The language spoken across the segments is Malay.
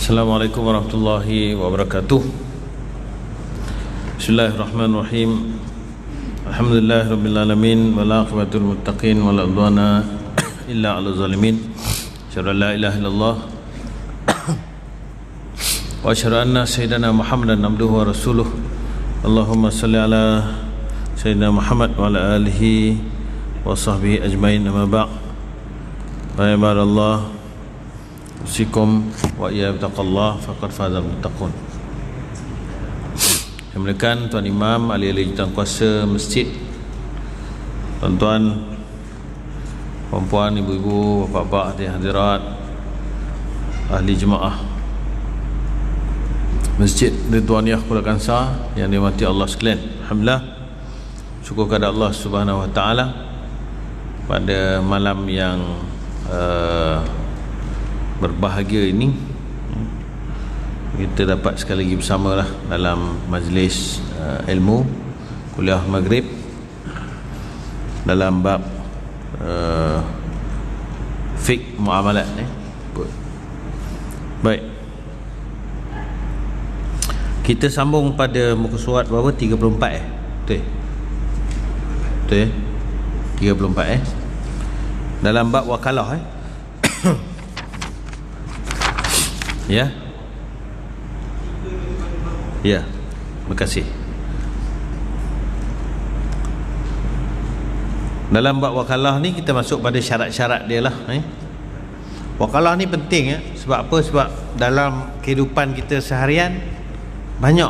Assalamualaikum warahmatullahi wabarakatuh. Bismillahirrahmanirrahim. Alhamdulillahirabbil alamin wal aqibatul muttaqin wala udwana illa 'alal zalimin. Asyhadu an la ilaha illallah wa asyhadu anna sayyidana Muhammadan abduhu wa rasuluh. Allahumma shalli ala sayyidina Muhammad wa ala alihi wa sahbihi ajmain. Amma ba'd. Ya ibadallah, usikum wa iya bitaqallah faqad fazal muttaqun. Yang muliakan Tuan Imam, ahli-ahli jurukuasa masjid, tuan-tuan, puan-puan, ibu-ibu, bapa-bapa, hadirat, ahli jemaah Masjid Ridwaniyah Pulau Kansa yang dirahmati Allah sekalian. Alhamdulillah, syukur kepada Allah Subhanahu wa taala pada malam yang berbahagia ini kita dapat sekali lagi bersamalah dalam majlis ilmu kuliah maghrib dalam bab fiqh muamalat. Baik, kita sambung pada muka surat berapa? 34 betul? Betul 34 dalam bab wakalah ya. Ya, terima kasih. Dalam bab wakalah ni kita masuk pada syarat-syarat dia lah. Wakalah ni penting sebab apa? Sebab dalam kehidupan kita seharian banyak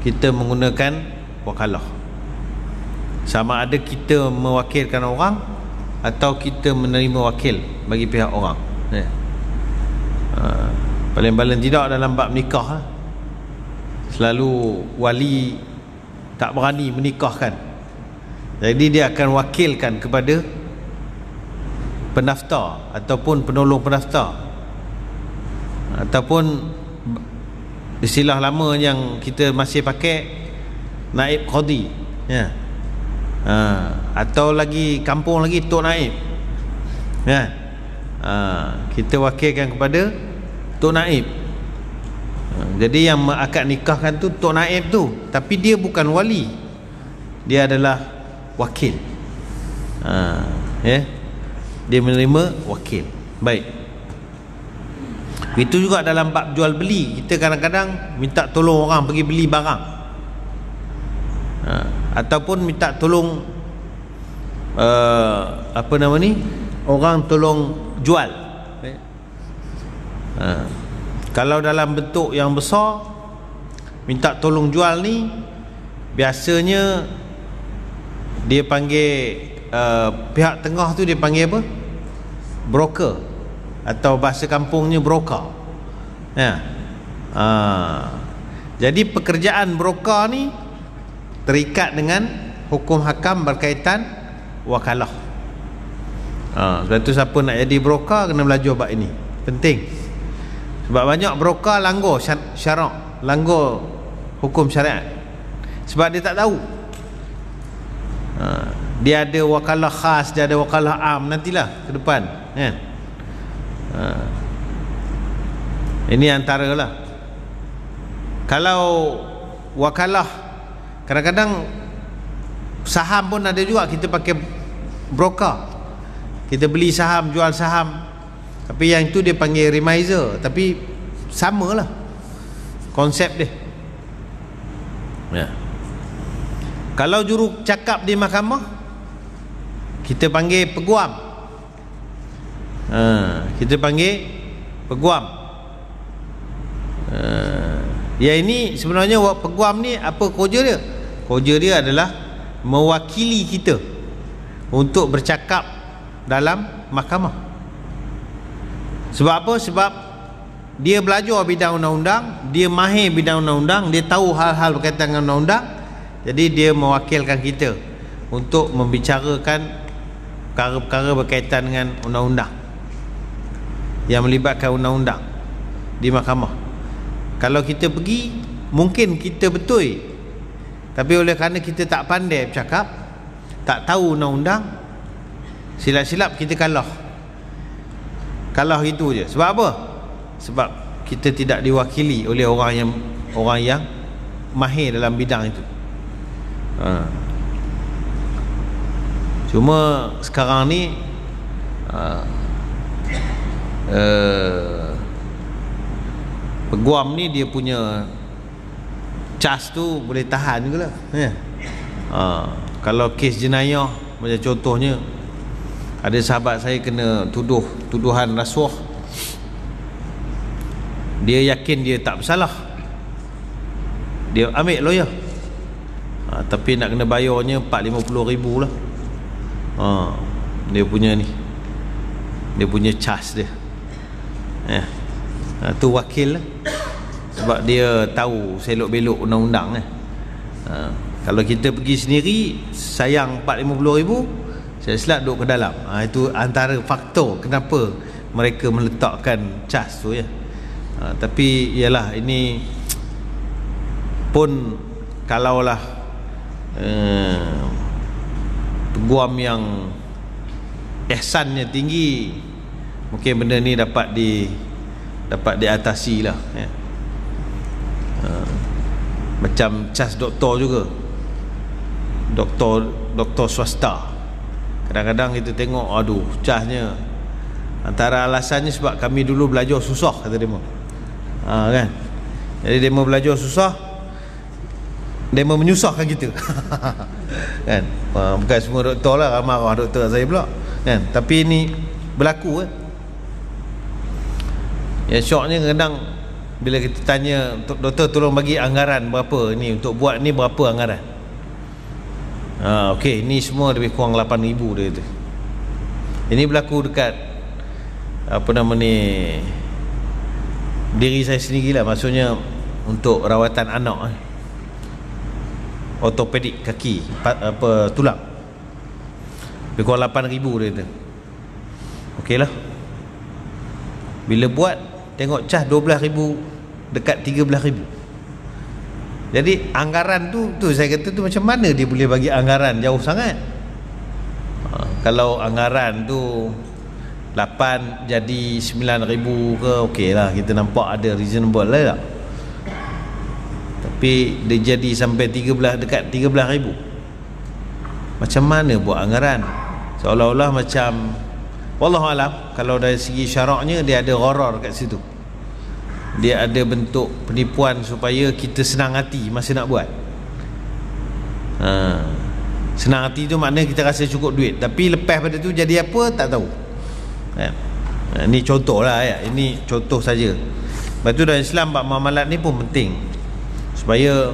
kita menggunakan wakalah. Sama ada kita mewakilkan orang atau kita menerima wakil bagi pihak orang. Paling-paling tidak dalam bab nikah selalu wali tak berani menikahkan, jadi dia akan wakilkan kepada pendaftar ataupun penolong pendaftar, ataupun istilah lama yang kita masih pakai naib qadi atau lagi kampung lagi tok naib kita wakilkan kepada tok naib. Jadi yang akad nikahkan tu tok naib tu, tapi dia bukan wali, dia adalah wakil. Dia menerima wakil. Baik, itu juga dalam bab jual beli. Kita kadang-kadang minta tolong orang pergi beli barang, ataupun minta tolong orang tolong jual. Kalau dalam bentuk yang besar minta tolong jual ni, biasanya dia panggil pihak tengah tu dia panggil apa? Broker, atau bahasa kampungnya broker. Jadi pekerjaan broker ni terikat dengan hukum hakam berkaitan wakalah. Sebab tu siapa nak jadi broker kena belajar bab ini, penting. Sebab banyak broker langgar syarak, langgar hukum syariat, sebab dia tak tahu. Dia ada wakalah khas, dia ada wakalah am, nantilah ke depan ini antara lah. Kalau wakalah, kadang-kadang saham pun ada juga, kita pakai broker, kita beli saham, jual saham, tapi yang itu dia panggil remiser, tapi samalah konsep dia. Kalau juru cakap di mahkamah, kita panggil peguam. Kita panggil peguam. Ini sebenarnya peguam ni apa kerja dia? Kerja dia adalah mewakili kita untuk bercakap dalam mahkamah. Sebab apa? Sebab dia belajar bidang undang-undang, dia mahir bidang undang-undang, dia tahu hal-hal berkaitan dengan undang-undang. Jadi dia mewakilkan kita untuk membicarakan perkara-perkara berkaitan dengan undang-undang yang melibatkan undang-undang di mahkamah. Kalau kita pergi, mungkin kita betul Tapi oleh kerana kita tak pandai bercakap, tak tahu undang-undang, silap-silap kita kalah itu je. Sebab apa? Sebab kita tidak diwakili oleh orang yang mahir dalam bidang itu. Cuma sekarang ni peguam ni dia punya cas tu boleh tahan jugalah, ya. Kalau kes jenayah macam contohnya, ada sahabat saya kena tuduhan rasuah, dia yakin dia tak bersalah, dia ambil lawyer, tapi nak kena bayarnya 4-50 ribu lah. Dia punya ni, dia punya cas dia, tu wakil lah. Sebab dia tahu selok-belok undang-undang. Kalau kita pergi sendiri, sayang 4-50 ribu, saya silap duduk ke dalam. Itu antara faktor kenapa mereka meletakkan cas tu, ya. Tapi ialah ini pun kalaulah peguam yang ihsannya tinggi, mungkin benda ni dapat diatasi lah, ya. Macam cas doktor juga, doktor swasta, kadang-kadang kita tengok, aduh, casnya, antara alasannya sebab kami dulu belajar susah, kata dia, kan. Jadi dia belajar susah, dia menyusahkan kita. Kan, bukan semua doktor lah, marah doktor saya pula, kan. Tapi ini berlaku, ya. Syoknya kadang bila kita tanya, doktor tolong bagi anggaran berapa ni untuk buat ni, berapa anggaran? Okey, ni semua lebih kurang 8,000 dia tu. Ini berlaku dekat apa nama ni, diri saya sendirilah, maksudnya untuk rawatan anak, ortopedik kaki, tulang, lebih kurang 8,000 dia tu. Okey lah, bila buat tengok cas 12,000 dekat 13,000. Jadi anggaran tu saya kata tu, macam mana dia boleh bagi anggaran jauh sangat? Kalau anggaran tu 8 jadi 9,000 ke, okey lah, kita nampak ada reasonable lah tak? Tapi dia jadi sampai 13, dekat 13,000. Macam mana buat anggaran? Seolah-olah macam, wallahualam, kalau dari segi syaraknya dia ada gharar kat situ, dia ada bentuk penipuan supaya kita senang hati masa nak buat. Senang hati tu maknanya kita rasa cukup duit, tapi lepas pada tu jadi apa tak tahu, kan? Ini contoh lah, ya. Ini contoh saja. Lepas tu dalam Islam bab muamalat ni pun penting, supaya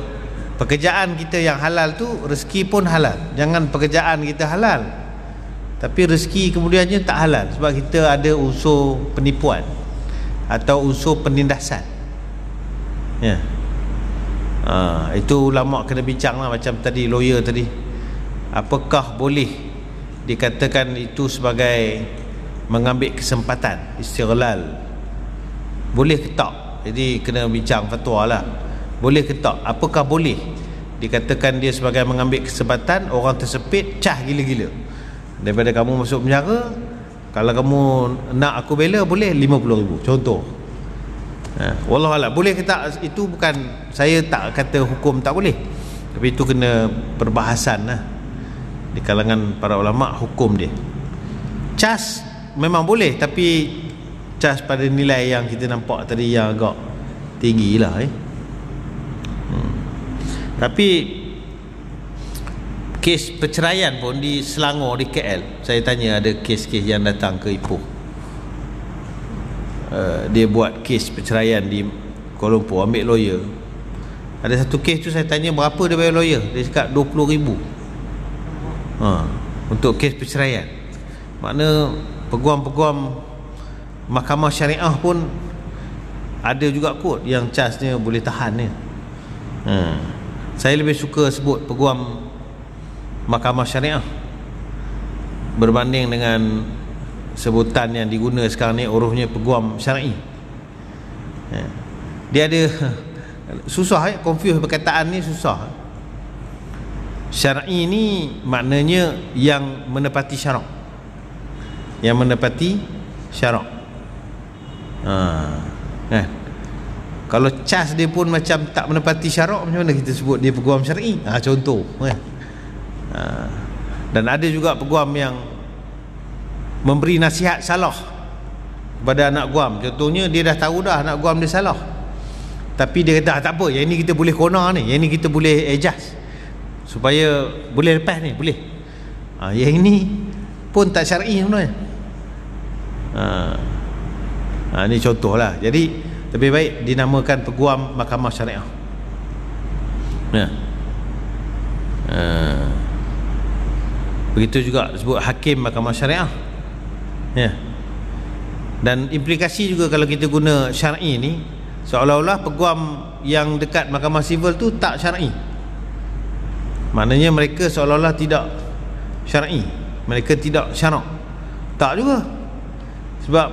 pekerjaan kita yang halal tu, rezeki pun halal. Jangan pekerjaan kita halal tapi rezeki kemudiannya tak halal, sebab kita ada unsur penipuan atau unsur penindasan, ya. Itu ulama kena bincang lah, macam tadi lawyer tadi, apakah boleh dikatakan itu sebagai mengambil kesempatan, istighlal, boleh ke tak? Jadi kena bincang fatwa lah, boleh ke tak? Apakah boleh dikatakan dia sebagai mengambil kesempatan? Orang tersepit, cah gila-gila, daripada kamu masuk penjara, kalau kamu nak aku bela, boleh 50,000 contoh. Wallahualam, boleh ke tak? Itu bukan, saya tak kata hukum tak boleh, tapi itu kena perbahasan lah di kalangan para ulama, hukum dia. Cas memang boleh, tapi cas pada nilai yang kita nampak tadi yang agak tinggi lah, Tapi kes perceraian pun di Selangor, di KL, saya tanya, ada kes-kes yang datang ke Ipoh, dia buat kes perceraian di Kuala Lumpur, ambil lawyer. Ada satu kes tu saya tanya berapa dia bayar lawyer, dia cakap 20,000 untuk kes perceraian. Makna peguam-peguam mahkamah syariah pun ada juga kot yang casnya boleh tahan, ya. Saya lebih suka sebut peguam mahkamah syariah berbanding dengan sebutan yang diguna sekarang ni, urufnya peguam syar'i. Dia ada susah, confuse perkataan ni susah. Syar'i ni maknanya yang menepati syarak, yang menepati syarak. Kan? Kalau cas dia pun macam tak menepati syarak, macam mana kita sebut dia peguam syar'i? Contoh kan? Dan ada juga peguam yang memberi nasihat salah kepada anak guam. Contohnya dia dah tahu dah anak guam dia salah, tapi dia kata tak apa, yang ni kita boleh kona ni, yang ni kita boleh adjust supaya boleh lepas ni, boleh. Yang ini pun tak syar'i sebenarnya. Ini contoh lah. Jadi lebih baik dinamakan peguam mahkamah syariah. Begitu juga sebut hakim mahkamah syariah. Dan implikasi juga kalau kita guna syar'i ni, seolah-olah peguam yang dekat mahkamah sivil tu tak syar'i. Maknanya mereka seolah-olah tidak syar'i, mereka tidak syarak. Tak juga. Sebab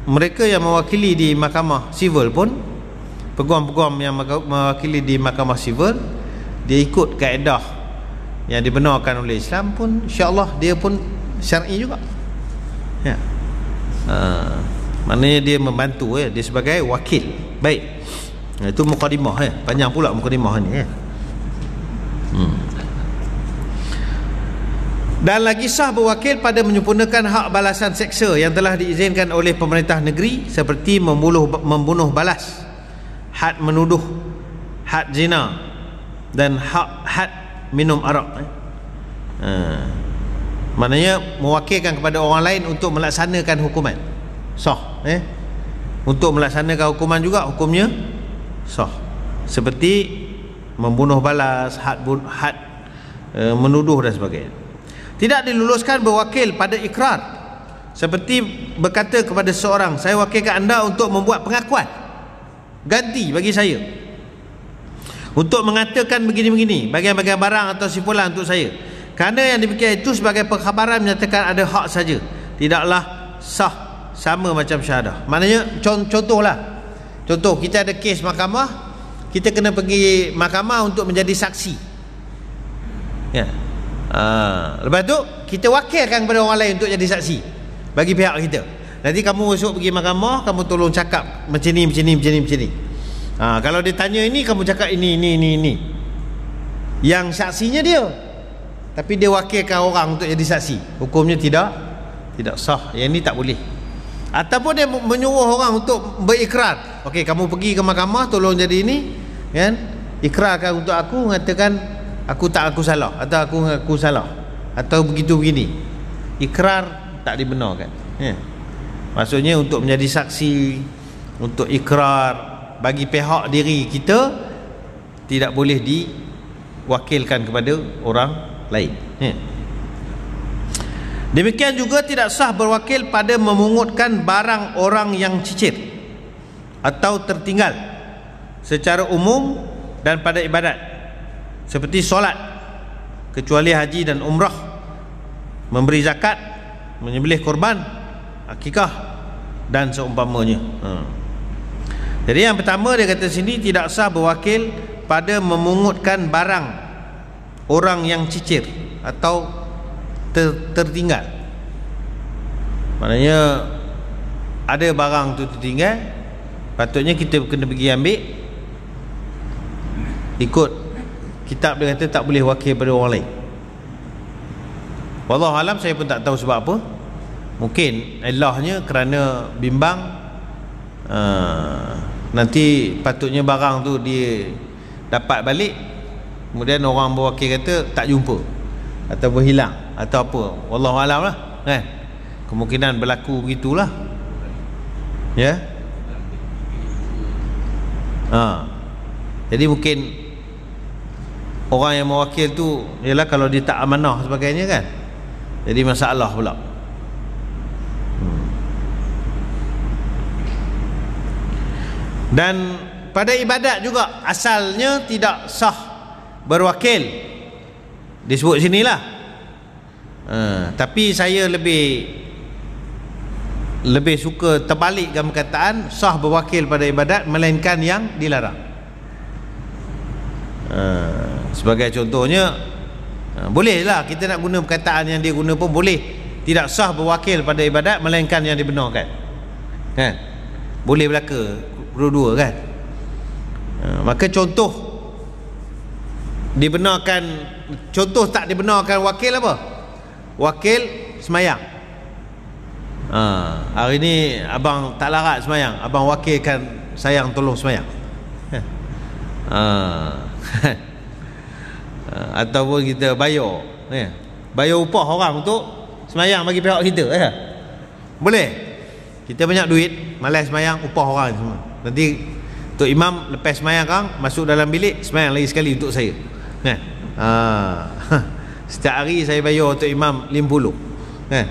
mereka yang mewakili di mahkamah sivil pun, peguam-peguam yang mewakili di mahkamah sivil, dia ikut kaedah yang dibenarkan oleh Islam pun, insya-Allah dia pun syar'i juga. Maknanya dia membantu, dia sebagai wakil. Baik, itu mukadimah. Panjang pula mukadimah ni. Dan lagi sah berwakil pada menyempurnakan hak balasan seksa yang telah diizinkan oleh pemerintah negeri, seperti membunuh balas, had menuduh, had zina, dan had minum arak. Maknanya mewakilkan kepada orang lain untuk melaksanakan hukuman sah. Untuk melaksanakan hukuman juga hukumnya sah, seperti membunuh balas, had menuduh dan sebagainya. Tidak diluluskan berwakil pada ikrar, seperti berkata kepada seorang, saya wakilkan anda untuk membuat pengakuan ganti bagi saya, untuk mengatakan begini-begini, bagian-bagian barang atau simpulan untuk saya, kerana yang demikian itu sebagai perkhabaran menyatakan ada hak saja, tidaklah sah sama macam syahadah. Maknanya contohlah, contoh kita ada kes mahkamah, kita kena pergi mahkamah untuk menjadi saksi. Lepas tu kita wakilkan kepada orang lain untuk jadi saksi bagi pihak kita. Nanti kamu esok pergi mahkamah, kamu tolong cakap macam ni, macam ni, macam ni, macam ni. Kalau dia tanya ini, kamu cakap ini. Yang saksinya dia, tapi dia wakilkan orang untuk jadi saksi. Hukumnya tidak sah. Yang ni tak boleh. Ataupun dia menyuruh orang untuk berikrar. Okey, kamu pergi ke mahkamah, tolong jadi ini, kan? Ikrarkan untuk aku, mengatakan aku salah, atau aku mengaku salah, atau begitu begini. Ikrar tak dibenarkan. Maksudnya untuk menjadi saksi, untuk ikrar bagi pihak diri kita, tidak boleh diwakilkan kepada orang lain. Demikian juga tidak sah berwakil pada memungutkan barang orang yang cicir atau tertinggal secara umum dan pada ibadat, seperti solat, kecuali haji dan umrah, memberi zakat, menyembelih korban, akikah dan seumpamanya. Jadi yang pertama dia kata sini, tidak sah berwakil pada memungutkan barang orang yang cicir atau tertinggal. Maknanya ada barang tu tertinggal, patutnya kita kena pergi ambil, ikut kitab dia kata tak boleh wakil pada orang lain. Wallahu alam, saya pun tak tahu sebab apa. Mungkin ilahnya kerana bimbang, nanti patutnya barang tu dia dapat balik, kemudian orang berwakil kata tak jumpa atau berhilang atau apa. Wallahu alam lah, kan? Kemungkinan berlaku begitulah. Ya. Jadi mungkin orang yang mewakil tu ialah kalau dia tak amanah sebagainya, kan? Jadi masalah pula. Dan pada ibadat juga asalnya tidak sah berwakil, disebut sinilah. Tapi saya lebih suka terbalikkan perkataan sah berwakil pada ibadat, melainkan yang dilarang. Sebagai contohnya, Boleh lah kita nak guna perkataan yang dia guna pun boleh. Tidak sah berwakil pada ibadat melainkan yang dibenarkan, kan? Boleh berlaku dua-dua, kan? Maka contoh dibenarkan, contoh tak dibenarkan wakil apa? Wakil semayang. Hari ni abang tak larat semayang, abang wakilkan sayang tolong semayang. Ataupun kita bayar, bayar upah orang untuk semayang bagi pihak kita, boleh. Kita banyak duit, malas semayang, upah orang semua. Nanti Tok Imam lepas semayang kang masuk dalam bilik, semayang lagi sekali untuk saya, kan? Setiap hari saya bayar Tok Imam 50, kan?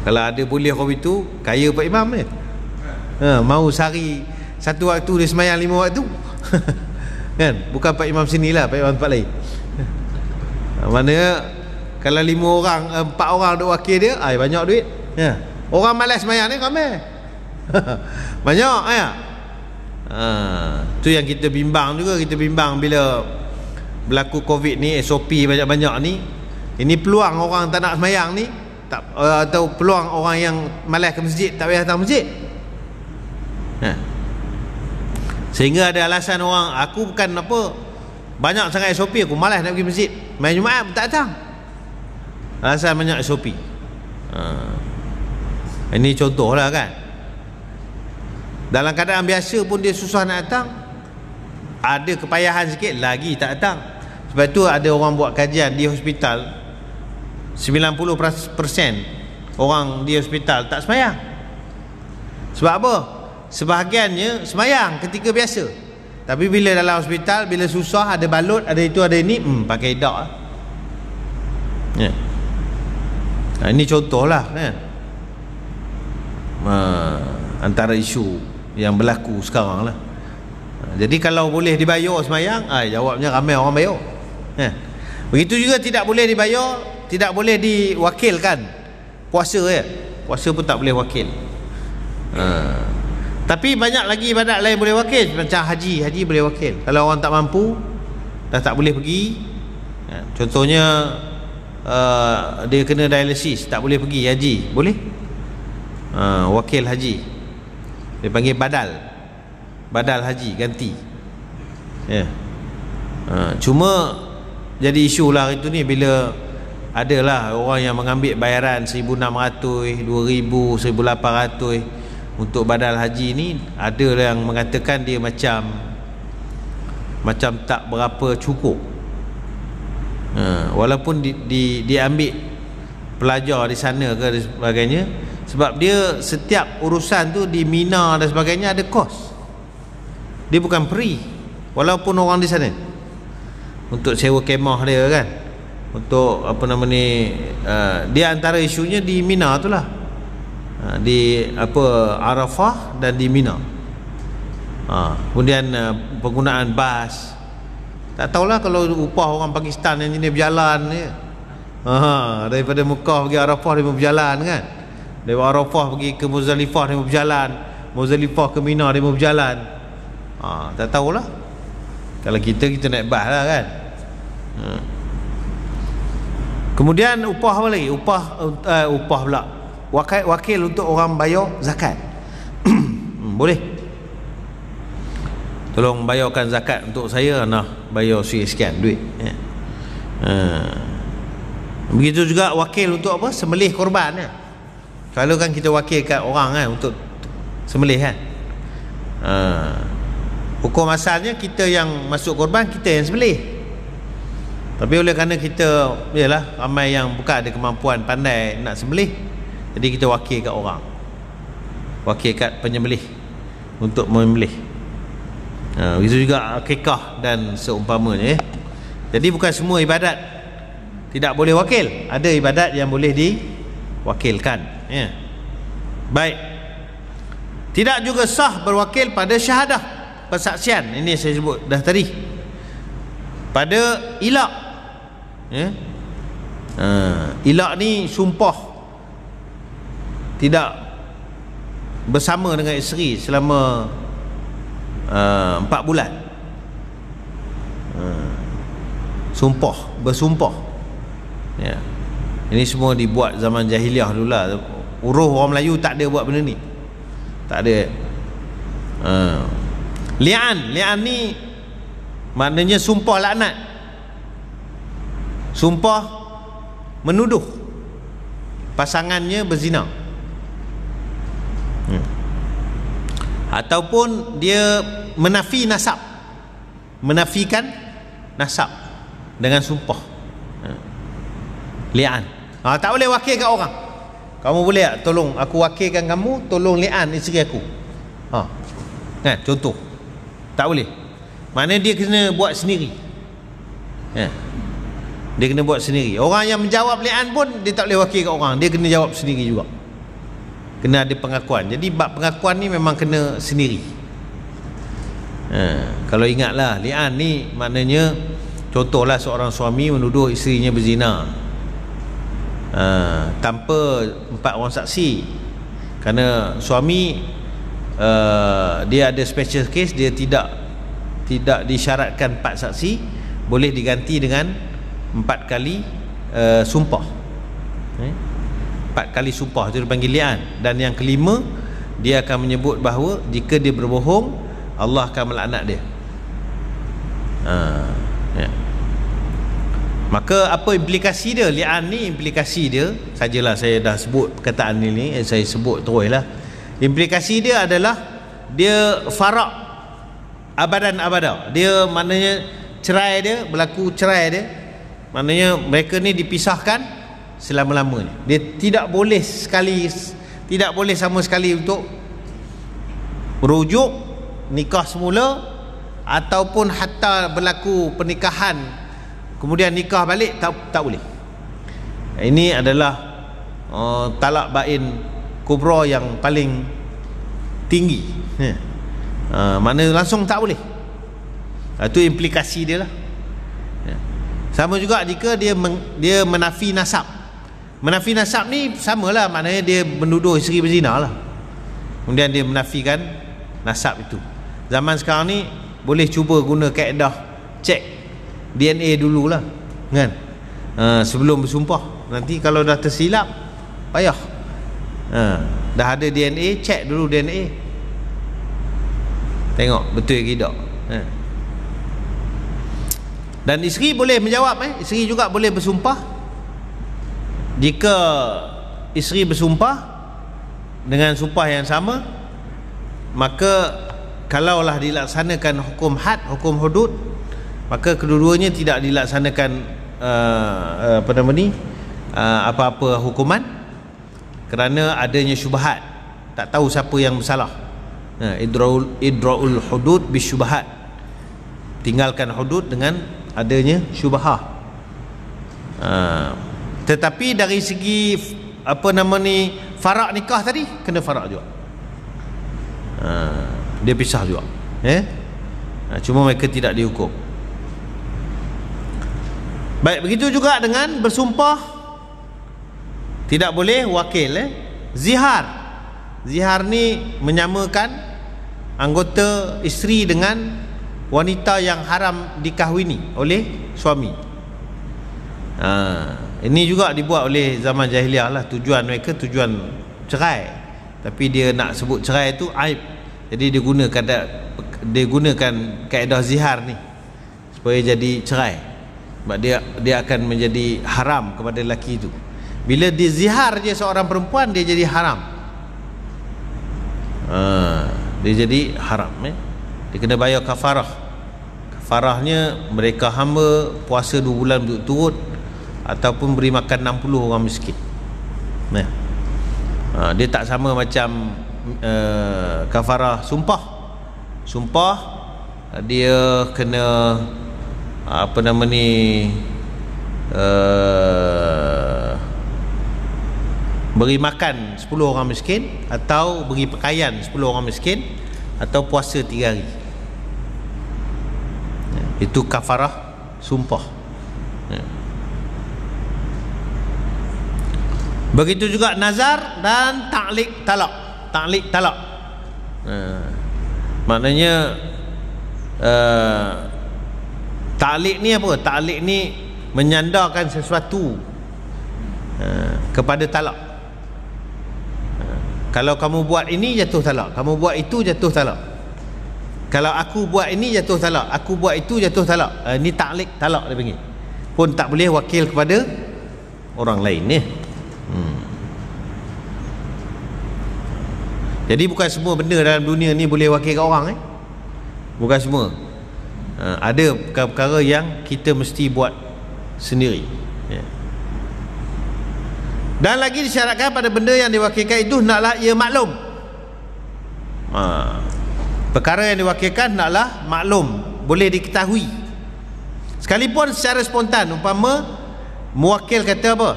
Kalau ada boleh kau itu, kaya Pak Imam ni. Mau sehari satu waktu dia semayang 5 waktu. Kan? Bukan Pak Imam sini lah, Pak Imam tempat lain. Mana kalau 5 orang, 4 orang duk wakil dia, banyak duit. Orang malas semayang ni ramai. Banyak, tu yang kita bimbang juga. Kita bimbang bila berlaku Covid ni, SOP banyak-banyak ni. Ini peluang orang tak nak semayang ni, atau peluang orang yang malas ke masjid, tak payah datang masjid. Sehingga ada alasan orang, aku bukan apa, banyak sangat SOP, aku malas nak pergi masjid, main Jumaat pun tak datang. Alasan banyak SOP. Ini contoh lah, kan? Dalam keadaan biasa pun dia susah nak datang, ada kepayahan sikit lagi tak datang. Sebab tu ada orang buat kajian di hospital, 90% orang di hospital tak semayang. Sebab apa? Sebahagiannya semayang ketika biasa, tapi bila dalam hospital, bila susah, ada balut, ada itu, ada ini, pakai dak. Ini contoh lah, kan? Antara isu yang berlaku sekarang lah. Jadi kalau boleh dibayar semayang, jawabnya ramai orang bayar. Begitu juga tidak boleh dibayar, tidak boleh diwakilkan puasa, puasa pun tak boleh wakil. Tapi banyak lagi ibadat lain boleh wakil. Macam haji boleh wakil. Kalau orang tak mampu, dah tak boleh pergi, contohnya dia kena dialisis, tak boleh pergi haji, boleh wakil haji, dia panggil badal haji, ganti. Cuma jadi isu lah itu ni, bila adalah orang yang mengambil bayaran 1,600, 2,000, 1,800 untuk badal haji ni. Ada yang mengatakan dia macam tak berapa cukup, walaupun diambil pelajar di sana ke sebagainya, sebab dia setiap urusan tu di Mina dan sebagainya ada kos. Dia bukan free, walaupun orang di sana, untuk sewa kemah dia, kan, untuk apa nama ni, dia antara isunya di Mina tu lah, di Arafah dan di Mina. Kemudian penggunaan bas, tak tahulah kalau upah orang Pakistan yang jenis berjalan ni, daripada Mekah pergi Arafah dia berjalan, kan, dari Arafah pergi ke Muzdalifah dia berjalan, Muzdalifah ke Mina dia berjalan. Tak tahulah. Kalau kita naik bas lah, kan. Kemudian upah apa lagi? Upah pula, wakil untuk orang bayar zakat. Boleh, tolong bayarkan zakat untuk saya, bayar sekian duit, begitu juga wakil untuk apa? Sembelih korban, kalau kan kita wakilkan orang, kan, untuk sembelih, kan. Hukum asalnya kita yang masuk korban, kita yang sembelih. Tapi oleh kerana kita, yalah, ramai yang bukan ada kemampuan pandai nak sembelih, jadi kita wakil kat orang, wakil kat penyembelih untuk menyembelih. Begitu juga akikah dan seumpamanya. Jadi bukan semua ibadat tidak boleh wakil, ada ibadat yang boleh diwakilkan. Baik. Tidak juga sah berwakil pada syahadah, persaksian. Ini saya sebut dah tadi. Pada ilak, ilak ni sumpah tidak bersama dengan isteri selama 4 bulan. bersumpah. Ya. Ini semua dibuat zaman jahiliah dulu lah. Uruh orang Melayu tak ada buat benda ni. Tak ada. Li'an ni maknanya sumpah laknat. Sumpah menuduh pasangannya berzina. Ataupun dia menafikan nasab dengan sumpah. Li'an. Tak boleh wakil kat orang. Kamu boleh tak tolong aku wakilkan kamu, tolong li'an isteri aku. Kan, contoh. Tak boleh. Maknanya dia kena buat sendiri. Dia kena buat sendiri. Orang yang menjawab li'an pun dia tak boleh wakil kat orang, dia kena jawab sendiri juga. Kena ada pengakuan. Jadi bab pengakuan ni memang kena sendiri. Kalau ingatlah, li'an ni maknanya contohlah seorang suami menuduh isterinya berzina tanpa 4 orang saksi. Kerana suami dia ada special case, dia tidak disyaratkan 4 saksi, boleh diganti dengan 4 kali sumpah. 4 kali sumpah itu dipanggil li'an. Dan yang kelima, dia akan menyebut bahawa jika dia berbohong, Allah akan melaknat dia. Maka apa implikasi dia? Li'an ni implikasi dia, sajalah saya dah sebut perkataan ni, saya sebut terus lah. Implikasi dia adalah dia farak abadan abada. Dia maknanya cerai dia, berlaku cerai dia, maknanya mereka ni dipisahkan selama-lamanya. Dia tidak boleh sama sekali untuk merujuk nikah semula, ataupun hatta berlaku pernikahan kemudian nikah balik, tak boleh. Ini adalah talak bain kubra yang paling tinggi. Mana langsung tak boleh. Itu implikasi dia lah. Sama juga jika dia menafi nasab. Menafi nasab ni samalah, maknanya dia menuduh isteri berzina lah, kemudian dia menafikan nasab itu. Zaman sekarang ni boleh cuba guna kaedah cek DNA dululah, kan? Sebelum bersumpah. Nanti kalau dah tersilap, payah. Dah ada DNA, cek dulu DNA, tengok betul ke tidak. Dan isteri boleh menjawab. Isteri juga boleh bersumpah. Jika isteri bersumpah dengan sumpah yang sama, maka kalaulah dilaksanakan hukum had, hukum hudud, maka kedua-duanya tidak dilaksanakan apa-apa hukuman, kerana adanya syubhat. Tak tahu siapa yang bersalah. Idra'ul hudud bisyubhat, tinggalkan hudud dengan adanya syubhah. Tetapi dari segi farak nikah tadi, kena farak juga. Dia pisah juga. Cuma mereka tidak dihukum. Baik, begitu juga dengan bersumpah tidak boleh wakil. Zihar. Zihar ni menyamakan anggota isteri dengan wanita yang haram dikahwini oleh suami. Ini juga dibuat oleh zaman jahiliah lah. Tujuan mereka tujuan cerai, tapi dia nak sebut cerai itu aib. Jadi dia gunakan kaedah zihar ni supaya jadi cerai. Sebab dia akan menjadi haram kepada lelaki itu. Bila dia zihar je seorang perempuan, dia jadi haram. Dia jadi haram. Dia kena bayar kafarah. Kafarahnya mereka hamba puasa 2 bulan berturut-turut, ataupun beri makan 60 orang miskin. Dia tak sama macam kafarah sumpah. Sumpah dia kena beri makan 10 orang miskin, atau beri pakaian 10 orang miskin, atau puasa 3 hari. Itu kafarah sumpah. Begitu juga nazar dan ta'liq talak. Ta'liq talak, Ta'liq ni apa? Ta'liq ni menyandarkan sesuatu kepada talak. Kalau kamu buat ini jatuh talak, kamu buat itu jatuh talak. Kalau aku buat ini jatuh talak, aku buat itu jatuh talak. Ini ta'liq talak dia panggil. Pun tak boleh wakil kepada orang lain ni. Jadi bukan semua benda dalam dunia ni boleh wakilkan orang Bukan semua. Ada perkara-perkara yang kita mesti buat sendiri. Dan lagi disyaratkan pada benda yang diwakilkan itu naklah ia maklum. Perkara yang diwakilkan naklah maklum, boleh diketahui. Sekalipun secara spontan, umpama mewakil kata apa?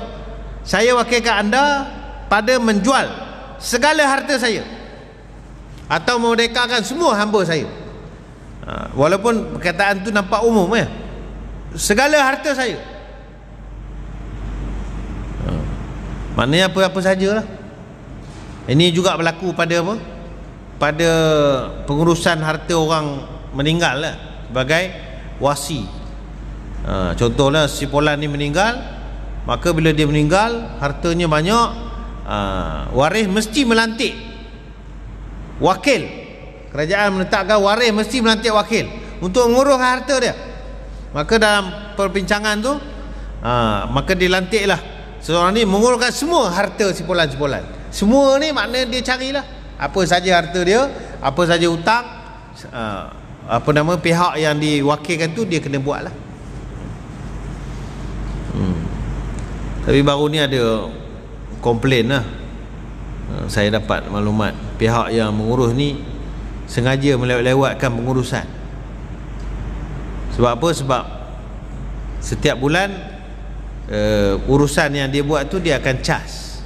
Saya wakilkan anda pada menjual segala harta saya, atau memerdekakan semua hamba saya. Walaupun perkataan tu nampak umum segala harta saya. Maknanya apa-apa sajalah. Ini juga berlaku pada apa? Pada pengurusan harta orang meninggal lah, sebagai wasi. Contohlah si Polan ni meninggal, maka bila dia meninggal hartanya banyak, waris mesti melantik wakil. Kerajaan menetapkan waris mesti melantik wakil untuk mengurus harta dia. Maka dalam perbincangan tu maka dilantiklah seorang ni menguruskan semua harta si Polan. Semua ni maknanya dia carilah apa saja harta dia, apa saja hutang, pihak yang diwakilkan tu dia kena buat lah. Tapi baru ni ada komplain lah, saya dapat maklumat pihak yang mengurus ni sengaja melewat-lewatkan pengurusan. Sebab apa? Sebab setiap bulan urusan yang dia buat tu dia akan cas.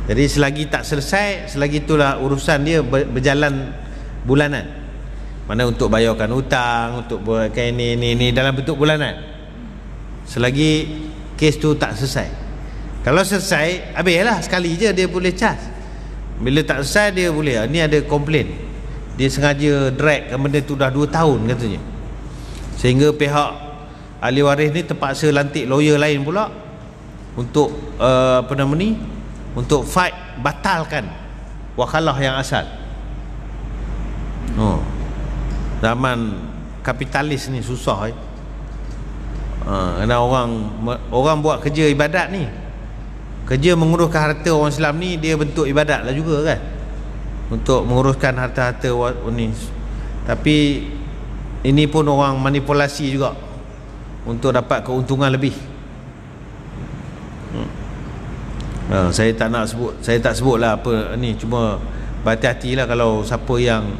Jadi selagi tak selesai, selagi itulah urusan dia berjalan bulanan. Mana untuk bayarkan hutang, untuk buatkan ini dalam bentuk bulanan. Selagi kes tu tak selesai. Kalau selesai, habislah sekali je dia boleh cas. Bila tak selesai dia boleh, ni ada komplain, dia sengaja drag benda tu dah 2 tahun katanya, sehingga pihak ahli waris ni terpaksa lantik lawyer lain pula untuk untuk fight batalkan wakalah yang asal. Zaman kapitalis ni susah kerana orang buat kerja ibadat ni, kerja menguruskan harta orang Islam ni, dia bentuk ibadat lah juga kan, untuk menguruskan harta-harta ni. Tapi ini pun orang manipulasi juga untuk dapat keuntungan lebih. Saya tak sebutlah apa ni, cuma berhati-hatilah kalau siapa yang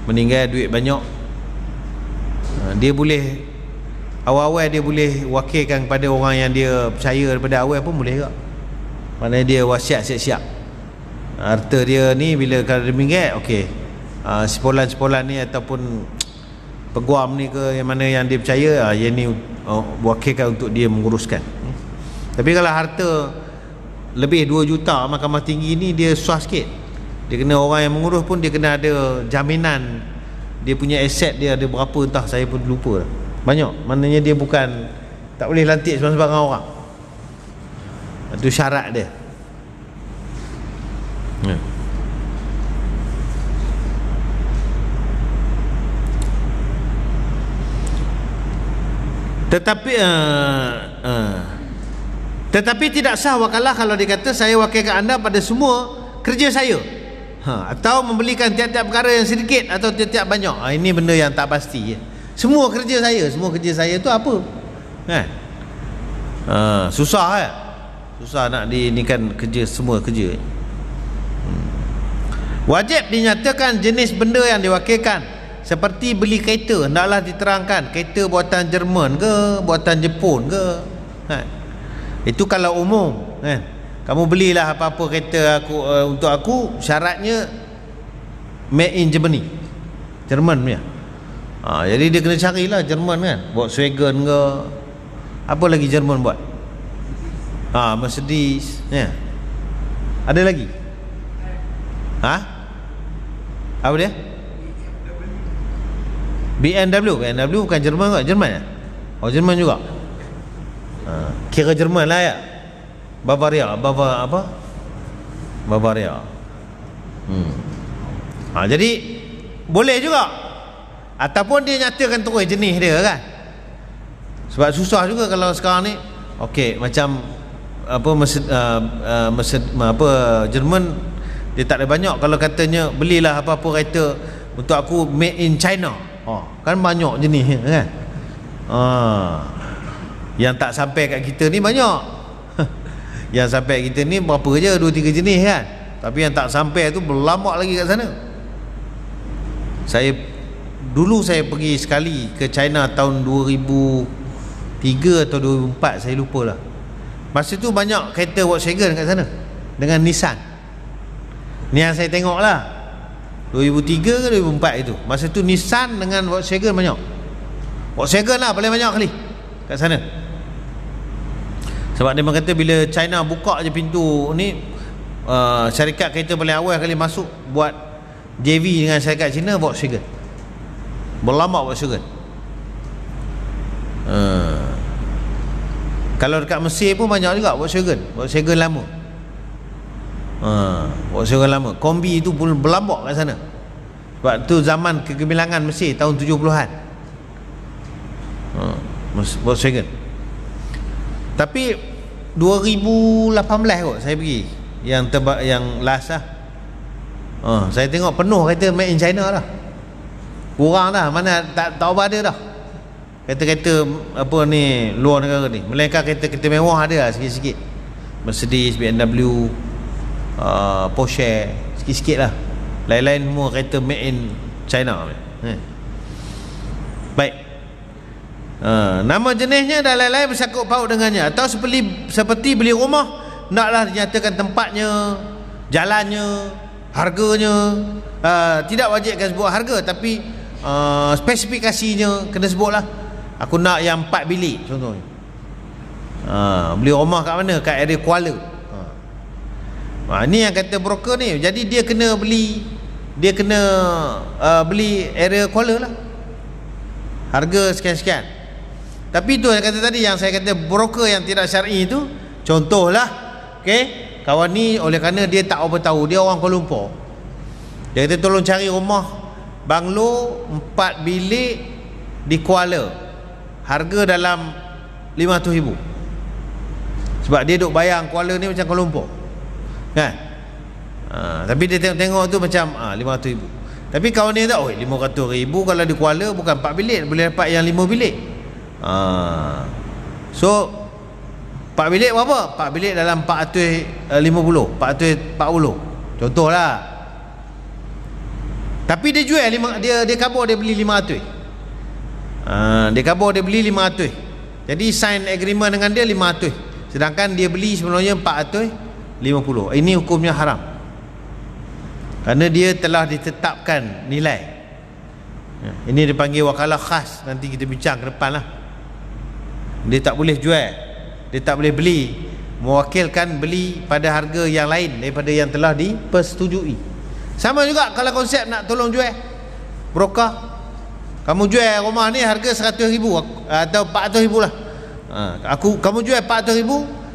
meninggal duit banyak, dia boleh awal-awal dia boleh wakilkan kepada orang yang dia percaya daripada awal pun boleh juga. Maknanya dia wasiat siap-siap harta dia ni, bila kalau dia meninggal, okey, sepolan-sepolan ni ataupun peguam ni ke yang mana yang dia percaya, yang ni wakilkan untuk dia menguruskan. Tapi kalau harta lebih 2 juta mahkamah tinggi ni, dia susah sikit. Dia kena orang yang mengurus pun dia kena ada jaminan dia punya aset dia ada berapa, entah saya pun lupa lah. Banyak, maknanya dia bukan, tak boleh lantik sembarang orang. Itu syarat dia. Tetapi tidak sah wakalah kalau dikata saya wakilkan anda pada semua kerja saya, atau membelikan tiap-tiap perkara yang sedikit atau tiap-tiap banyak. Ini benda yang tak pasti. Semua kerja saya tu apa kan? Susah susah nak kan kerja, semua kerja. Wajib dinyatakan jenis benda yang diwakilkan. Seperti beli kereta, hendaklah diterangkan kereta buatan Jerman ke, buatan Jepun ke kan? Itu kalau umum kan. Kamu belilah apa-apa kereta untuk aku, syaratnya made in Germany, Jerman punya. Jadi dia kena carilah Jerman kan, Volkswagen ke, apa lagi Jerman buat, Mercedes ya. Ada lagi apa dia? BMW bukan Jerman ke? Jerman ya? Oh, Jerman juga. Kira Jerman lah ya. Bavaria, Bavaria. Jadi boleh juga. Ataupun dia nyatakan terus jenis dia kan. Sebab susah juga kalau sekarang ni. Okey, macam Jerman dia tak ada banyak. Kalau katanya belilah apa-apa kereta untuk aku made in China, kan banyak jenis kan. Yang tak sampai kat kita ni banyak. Yang sampai kita ni berapa je, 2-3 jenis kan. Tapi yang tak sampai tu berlambak lagi kat sana. Dulu saya pergi sekali ke China tahun 2003 atau 2004, saya lupa lah. Masa tu banyak kereta Volkswagen kat sana dengan Nissan. Ni yang saya tengok lah, 2003 ke 2004 itu. Masa tu Nissan dengan Volkswagen banyak. Volkswagen lah paling banyak kali kat sana. Sebab dia kata bila China buka je pintu ni, syarikat kereta paling awal kali masuk buat JV dengan syarikat China, Volkswagen. Berlambak Volkswagen. Kalau dekat Mesir pun banyak juga Volkswagen lama. Volkswagen lama. Kombi tu pun berlambak kat sana. Sebab tu zaman kegemilangan Mesir tahun 70-an. Volkswagen. Tapi 2018 kot saya pergi, yang last lah. Saya tengok penuh kereta made in China lah. Kurang dah, mana tak apa ada dah kereta-kereta apa ni luar negara ni. Melainkan kereta-kereta mewah ada lah sikit-sikit, Mercedes, BMW, Porsche, sikit-sikit lah. Lain-lain semua kereta made in China. Baik. Nama jenisnya dan lain-lain bersangkut paut dengannya. Atau seperti beli rumah, naklah dinyatakan tempatnya, jalannya, harganya. Tidak wajibkan sebut harga, tapi spesifikasinya kena sebut lah. Aku nak yang 4 bilik contohnya. Beli rumah kat mana? Kat area Kuala. Ni yang kata broker ni. Jadi dia kena beli area Kuala lah, harga sekian-sekian. Tapi tu yang kata tadi, yang saya kata broker yang tidak syar'i itu, contohlah, kawan ni oleh kerana dia tak apa tahu, dia orang Kuala Lumpur, dia kata tolong cari rumah banglo 4 bilik di Kuala, harga dalam 500,000. Sebab dia duk bayang Kuala ni macam Kuala Lumpur kan. Tapi dia tengok tu macam 500,000. Tapi kawan ni tak, 500,000 kalau di Kuala bukan 4 bilik, boleh dapat yang 5 bilik. So 4 bilik berapa? 4 bilik dalam 450, 440 contohlah. Tapi dia jual dia kabur, dia beli 500. Dia kabur, dia beli 500. Jadi sign agreement dengan dia 500, sedangkan dia beli sebenarnya 450. Ini hukumnya haram, kerana dia telah ditetapkan nilai. Ini dipanggil wakalah khas, nanti kita bincang ke depan lah. Dia tak boleh jual, dia tak boleh beli, mewakilkan beli pada harga yang lain daripada yang telah dipersetujui. Sama juga kalau konsep nak tolong jual, broker, kamu jual rumah ni harga 100,000 atau 400,000 lah. Kamu jual 400,000,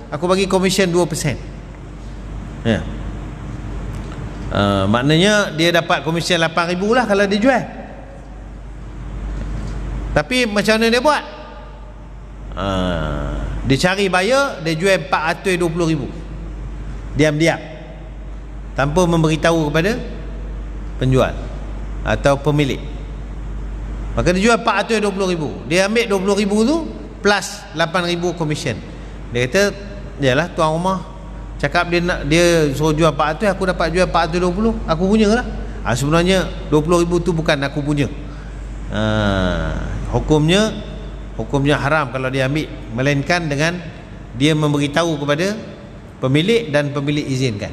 aku bagi komisen 2%. Maknanya dia dapat komisen 8,000 lah kalau dia jual. Tapi macam mana dia buat? Dia cari buyer, dia jual 420,000 diam-diam, tanpa memberitahu kepada penjual atau pemilik. Maka dia jual 420,000, dia ambil 20,000 tu plus 8,000 komisen. Dia kata, yalah tuan rumah cakap dia suruh jual 400, aku dapat jual 420, aku punya lah. Sebenarnya 20,000 tu bukan aku punya. Hukumnya haram kalau dia ambil, melainkan dengan dia memberitahu kepada pemilik dan pemilik izinkan.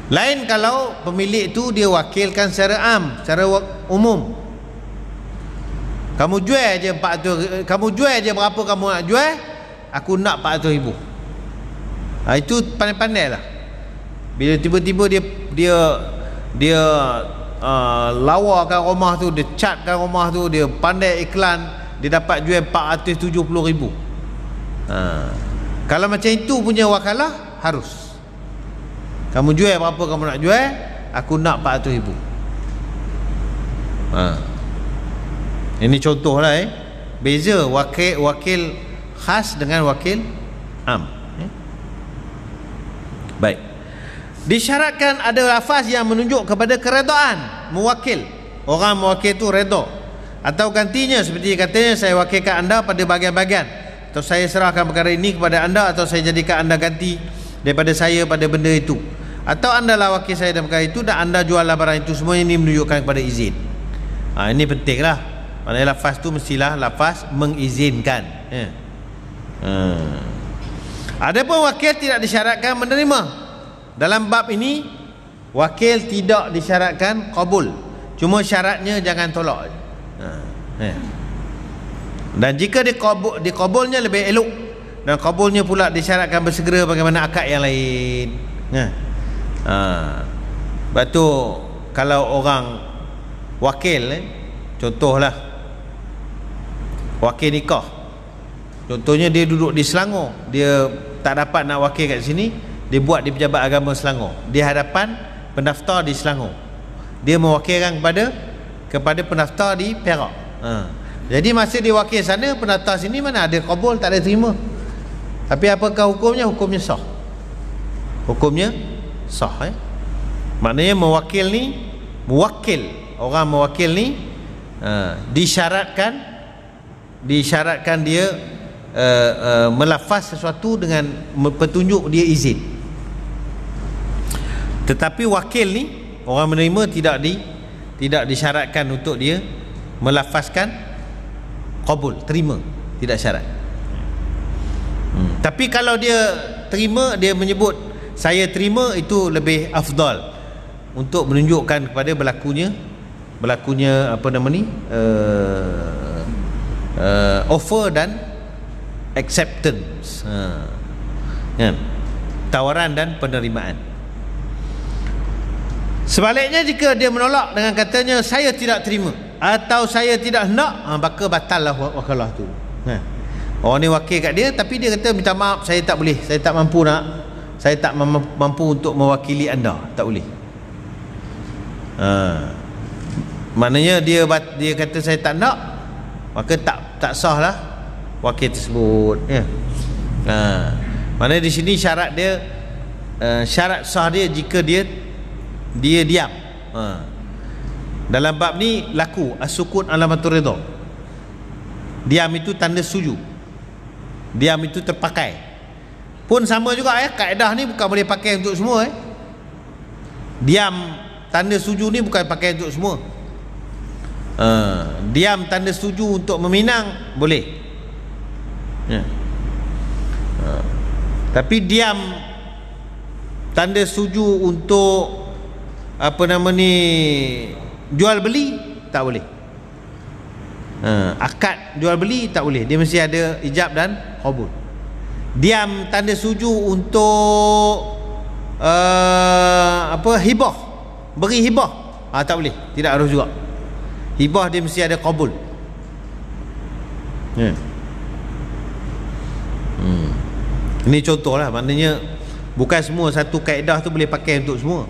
Lain kalau pemilik tu dia wakilkan secara secara umum. Kamu jual je 400, kamu jual je berapa kamu nak jual, aku nak 400,000. Itu pandai-pandai lah. Bila tiba-tiba dia lawarkan rumah tu, dia catkan rumah tu, dia pandai iklan, dia dapat jual 470,000. Kalau macam itu punya wakalah, harus kamu jual berapa kamu nak jual, aku nak 400,000. Ini contoh lah beza wakil khas dengan wakil am. Baik, disyaratkan ada lafaz yang menunjuk kepada keredaan mewakil. Orang mewakil tu redha. Atau gantinya seperti katanya, saya wakilkan anda pada bahagian-bahagian, atau saya serahkan perkara ini kepada anda, atau saya jadikan anda ganti daripada saya pada benda itu, atau anda lah wakil saya dalam perkara itu dan anda juallah barang itu. Semua ini menunjukkan kepada izin. Ini penting lah. Maknanya lafaz tu mestilah lafaz mengizinkan. Adapun wakil tidak disyaratkan menerima. Dalam bab ini wakil tidak disyaratkan qabul, cuma syaratnya jangan tolak. Dan jika dikabulnya lebih elok, dan kabulnya pula disyaratkan bersegera bagaimana akad yang lain. Sebab tu kalau orang wakil, contohlah wakil nikah, contohnya dia duduk di Selangor, dia tak dapat nak wakil kat sini, dia buat di Pejabat Agama Selangor, di hadapan pendaftar di Selangor, dia mewakilkan kepada pendaftar di Perak. Jadi masa dia wakil sana, pendaftar sini mana ada kabul, tak ada terima. Tapi apakah hukumnya? Hukumnya sah. Hukumnya sah. Maknanya mewakil ni, orang mewakil ni disyaratkan dia melafaz sesuatu dengan petunjuk dia izin. Tetapi wakil ni, orang menerima, tidak disyaratkan untuk dia melafazkan qabul, terima, tidak syarat. Tapi kalau dia terima, dia menyebut saya terima, itu lebih afdal untuk menunjukkan kepada berlakunya apa nama ni, offer dan acceptance, tawaran dan penerimaan. Sebaliknya, jika dia menolak dengan katanya saya tidak terima atau saya tidak nak, maka batallah wakalah tu. Orang ni wakil kat dia, tapi dia kata minta maaf, saya tak boleh, saya tak mampu untuk mewakili anda, tak boleh. Maknanya dia kata saya tak nak, maka tak sah lah wakil tersebut. Maknanya di sini syarat dia, syarat sah dia jika dia diam. Dalam bab ni laku as-sukun alamatur ridha. Diam itu tanda setuju, diam itu terpakai. Pun sama juga kaedah ni bukan boleh pakai untuk semua. Diam tanda setuju ni bukan pakai untuk semua. Diam tanda setuju untuk meminang boleh, tapi diam tanda setuju untuk apa nama ni, jual beli, tak boleh. Akad jual beli tak boleh, dia mesti ada ijab dan qabul. Diam tanda setuju untuk hibah, beri hibah, tak boleh, tidak harus juga. Hibah dia mesti ada qabul. Ini contoh lah, maknanya bukan semua satu kaedah tu boleh pakai untuk semua.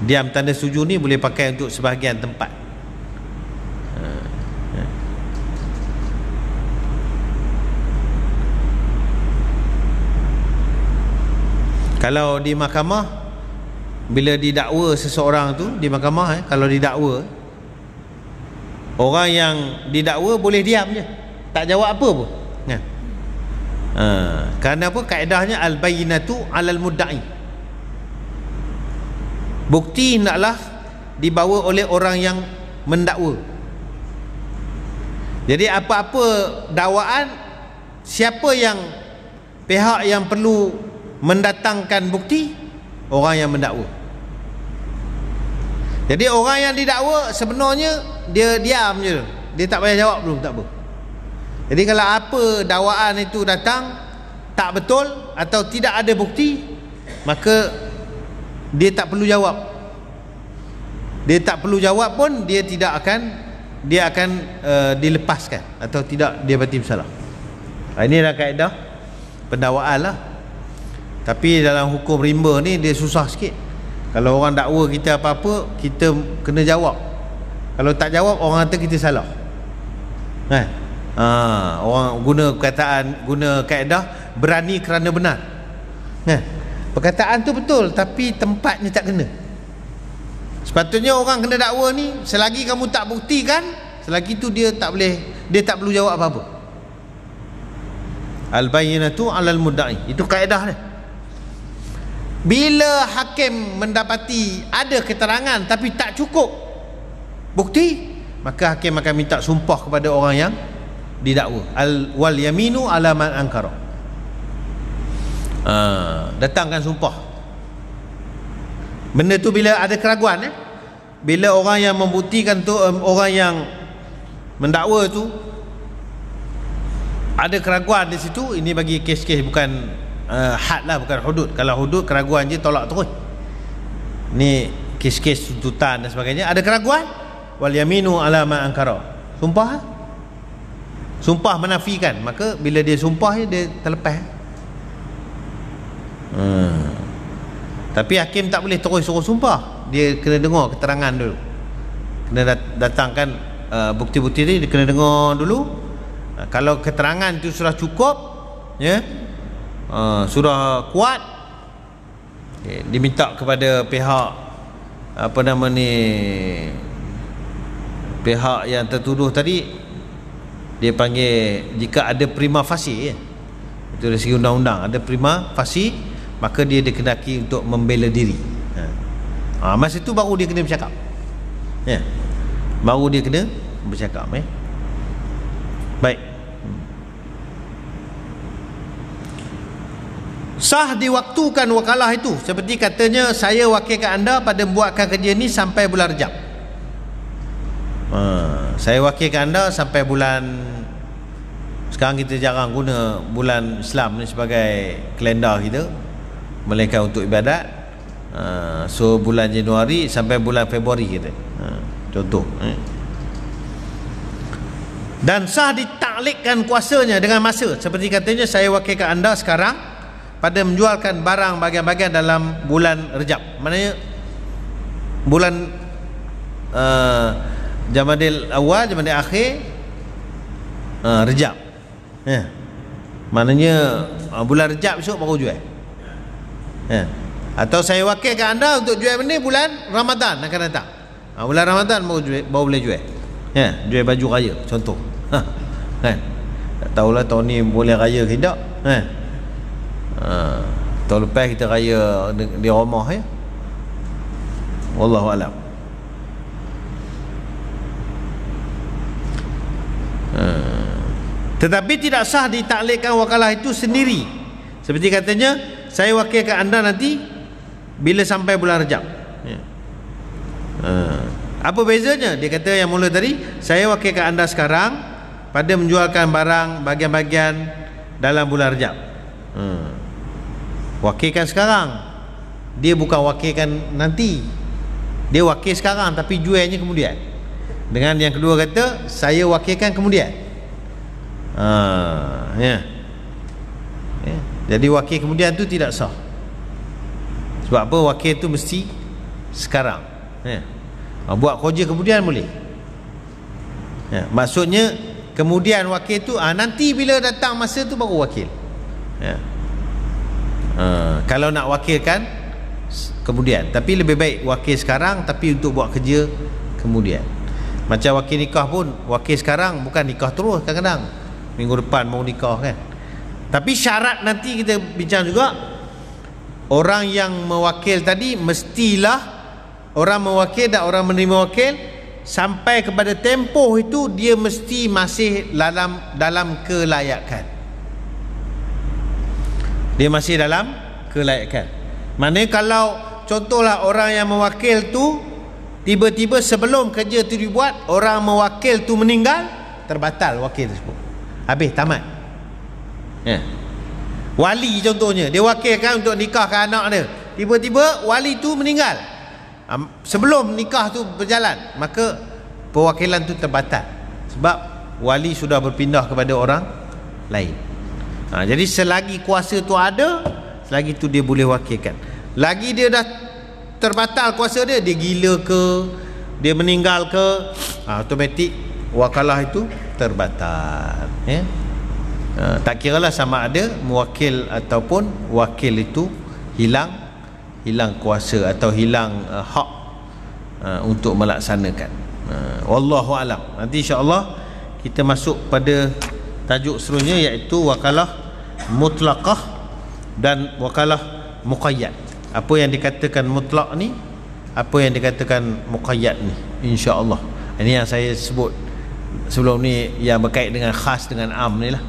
Diam tanda setuju ni boleh pakai untuk sebahagian tempat. Kalau di mahkamah, bila didakwa seseorang tu di mahkamah, kalau didakwa, orang yang didakwa boleh diam je, tak jawab apa pun. Kerana apa? Kaedahnya al-bayyinatu 'alal mudda'i. Bukti hendaklah dibawa oleh orang yang mendakwa. Jadi apa-apa dakwaan, siapa yang pihak yang perlu mendatangkan bukti? Orang yang mendakwa. Jadi orang yang didakwa sebenarnya dia diam je, dia tak payah jawab dulu, tak apa. Jadi kalau apa dakwaan itu datang tak betul atau tidak ada bukti, maka dia tak perlu jawab. Dia tak perlu jawab pun, dia tidak akan dia akan dilepaskan atau tidak dia berarti bersalah. Ini adalah kaedah pendakwaan lah. Tapi dalam hukum rimba ni dia susah sikit. Kalau orang dakwa kita apa-apa, kita kena jawab. Kalau tak jawab, orang kata kita salah. Orang guna perkataan, guna kaedah berani kerana benar. Perkataan tu betul, tapi tempatnya tak kena. Sepatutnya orang kena dakwa ni, selagi kamu tak buktikan, selagi tu dia tak perlu jawab apa-apa. Al-bayyinatu 'alal mudda'i. Itu kaedah dia. Bila hakim mendapati ada keterangan tapi tak cukup bukti, maka hakim akan minta sumpah kepada orang yang didakwa. Wal yaminu 'ala man ankara. Datangkan sumpah. Benda tu bila ada keraguan, bila orang yang membuktikan tu, orang yang mendakwa tu ada keraguan di situ, ini bagi kes-kes bukan had lah, bukan hudud. Kalau hudud keraguan je tolak terus. Ni kes-kes tuntutan dan sebagainya, ada keraguan, wal yaminu 'ala ma ankara. Sumpah menafikan, maka bila dia sumpah dia terlepas. Tapi hakim tak boleh terus suruh sumpah, dia kena dengar keterangan dulu, kena datangkan bukti-bukti ni, dia kena dengar dulu. Kalau keterangan itu sudah cukup, sudah kuat, diminta kepada pihak pihak yang tertuduh tadi, dia panggil, jika ada prima facie, itu dari segi undang-undang, ada prima facie, maka dia dikenaki untuk membela diri. Masa itu baru dia kena bercakap, baru dia kena bercakap. Baik. Sah diwaktukan wakalah itu, seperti katanya, saya wakilkan anda pada membuatkan kerja ni sampai bulan Rejab. Saya wakilkan anda sampai bulan, sekarang kita jarang guna bulan Islam ni sebagai kalender kita, melainkan untuk ibadat. So bulan Januari sampai bulan Februari kita, contoh. Dan sah ditaklikkan kuasanya dengan masa, seperti katanya, saya wakilkan anda sekarang pada menjualkan barang bagian-bagian dalam bulan Rejab. Maknanya bulan Jamadil Awal, Jamadil Akhir, Rejab. Maknanya bulan Rejab esok baru jual. Atau saya wakilkan anda untuk jual benda bulan Ramadan akan datang. Bulan Ramadan baru boleh jual. Jual baju raya contoh. Tak tahulah tahun ni boleh raya ke tidak. Tahun lepas kita raya di rumah ya. Wallahu alam. Tetapi tidak sah ditaklikkan wakalah itu sendiri, seperti katanya, saya wakilkan anda nanti bila sampai bulan Rejab. Apa bezanya? Dia kata yang mula tadi, saya wakilkan anda sekarang pada menjualkan barang bagian-bagian dalam bulan Rejab. Wakilkan sekarang, dia bukan wakilkan nanti, dia wakil sekarang tapi jualnya kemudian. Dengan yang kedua kata, saya wakilkan kemudian. Jadi wakil kemudian tu tidak sah. Sebab apa? Wakil tu mesti sekarang. Buat kerja kemudian boleh. Maksudnya kemudian wakil tu nanti bila datang masa tu baru wakil. Kalau nak wakilkan kemudian, tapi lebih baik wakil sekarang tapi untuk buat kerja kemudian. Macam wakil nikah pun, wakil sekarang bukan nikah terus, kadang-kadang minggu depan mau nikah kan. Tapi syarat nanti kita bincang juga, orang yang mewakil tadi mestilah, orang mewakil dan orang menerima wakil, sampai kepada tempoh itu dia mesti masih dalam kelayakan. Dia masih dalam kelayakan. Maknanya kalau contohlah orang yang mewakil tu tiba-tiba sebelum kerja tu dibuat, orang mewakil tu meninggal, terbatal wakil tersebut. Habis, tamat. Wali contohnya, dia wakilkan untuk nikahkan anak dia, tiba-tiba wali tu meninggal sebelum nikah tu berjalan, maka perwakilan tu terbatal sebab wali sudah berpindah kepada orang lain. Jadi selagi kuasa tu ada, selagi tu dia boleh wakilkan. Lagi dia dah terbatal kuasa dia, dia gila ke, dia meninggal ke, automatik wakalah itu terbatal, ya. Tak kiralah sama ada mewakil ataupun wakil itu hilang kuasa atau hilang hak untuk melaksanakan. Wallahu alam. Nanti insya-Allah kita masuk pada tajuk seterusnya, iaitu wakalah mutlaqah dan wakalah muqayyad. Apa yang dikatakan mutlak ni, apa yang dikatakan muqayyad ni, insya-Allah. Ini yang saya sebut sebelum ni, yang berkait dengan khas dengan am ni lah,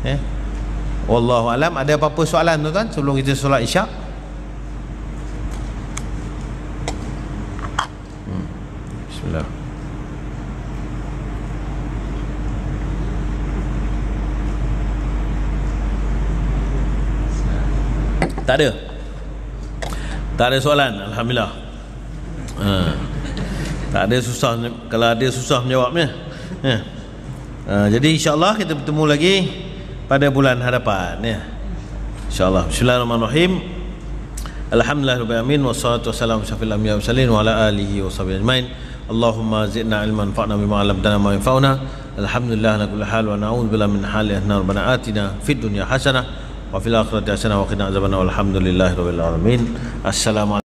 ya. Wallahu alam. Ada apa-apa soalan tuan-tuan sebelum kita solat isyak? Bismillah. Tak ada soalan, alhamdulillah. Tak ada susah, kalau ada susah menjawabnya, ya. Jadi insya-Allah kita bertemu lagi pada bulan hadapan, ya. Insya-Allah. Bismillahirrahmanirrahim. Alhamdulillahirabbil alamin wassalatu wassalamu ala anbiya'i mursalin wa ala alihi washabihi ajmain. Allahumma zidna ilman fa'na bima 'allamtana ma yanfa'una. Alhamdulillah ala kulli hal wa na'udzu billahi min hali ahna. Rabbana atina fid dunya hasanah wa fil akhirati hasanah wa qina adzabannar. Walhamdulillahirabbil alamin. Assalamualaikum.